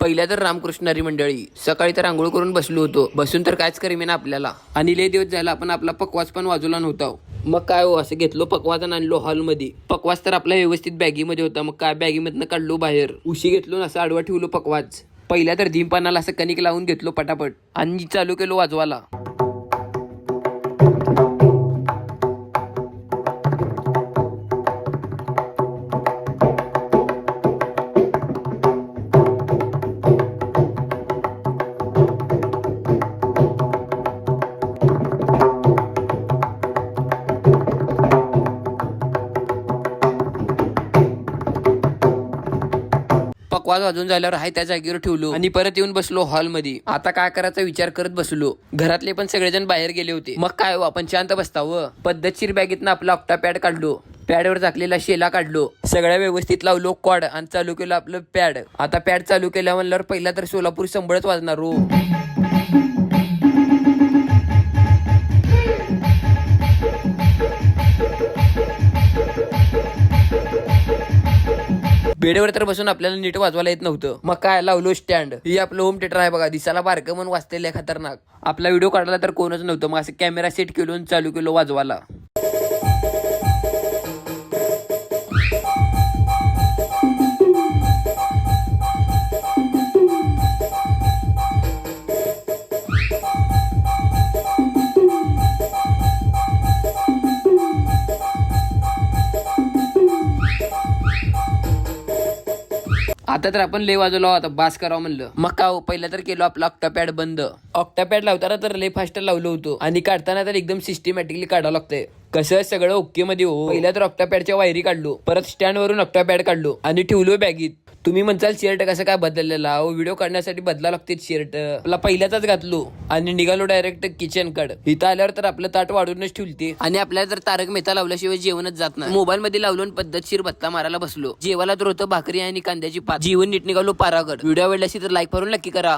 पहिल्या तर रामकृष्णारी मंडळी सकाळी तर आंघोळ करून बसलो होतो. बसून तर कायच करीमे ना आपल्याला. आणि लय दिवस झाला आपण आपला पकवास पण वाजवला नव्हता. मग काय हो, असं घेतलो पकवास आणि आणलो हॉलमध्ये. पकवास तर आपला व्यवस्थित बॅगीमध्ये होता. मग काय बॅगीमधनं काढलो बाहेर. उशी घेतलो असं आडवा ठेवलो पकवास. पहिल्या तर पानाला असं कणिक लावून घेतलो पटापट आणि चालू केलो वाजवाला. पकवास वाजून झाल्यावर हाय त्या जागेवर ठेवलो आणि परत येऊन बसलो हॉलमध्ये. आता काय करायचा विचार करत बसलो. घरातले पण सगळेजण बाहेर गेले होते. मग काय हो, आपण शांत बसताव. पद्धतशीर बॅगेतनं आपला ऑक्टा पॅड काढलो. पॅडवर झाकलेला शेला काढलो. सगळ्या व्यवस्थित लावलो कॉड आणि चालू केलं आपलं पॅड. आता पॅड चालू केल्या म्हणल्यावर पहिला तर सोलापूर संबळच वाजणार हो. बेडवर तर बसून आपल्याला नीट वाजवायला येत नव्हतं. मग काय लावलो स्टँड. ही आपलं होम थिएटर आहे बघा. दिसायला बारकं म्हणून वाजतेल खतरनाक. आपला व्हिडिओ काढला तर कोणच नव्हतं. मग असं कॅमेरा सेट केलो आणि चालू केलो वाजवायला. आता तर आपण लय वाजवलो. आता बास करावं म्हणलं. मग का पहिला तर केलो आपला ऑक्टापॅड बंद. ऑक्टापॅड लावताना तर लय फास्ट लावलो होतो आणि काढताना तर एकदम सिस्टमॅटिकली काढावं लागतंय. कसं सगळं ओके मध्ये हो. पहिला तर ऑक्टापॅडच्या वायरी काढलो. परत स्टँड वरून ऑक्टापॅड काढलो आणि ठेवलो बॅगीत. तुम्ही म्हणसाल शर्ट कसं काय बदललेला. व्हिडिओ काढण्यासाठी बदला लागते शर्ट. आपला पहिल्याचाच घातलो आणि निघालो डायरेक्ट किचन कड. इथं आल्यावर तर आपलं ताट वाढूनच ठेवते आणि आपल्याला तर तारक मेहता लावल्याशिवाय जेवणच जात नाही. मोबाईल मध्ये लावलो पद्धतशीर बत्ता मारायला बसलो. जेवायला तर होतं भाकरी आणि कांद्याची पात. जीवन नीट निघालो पारागड. व्हिडिओ आवडल्याशी तर लाईक करून नक्की करा.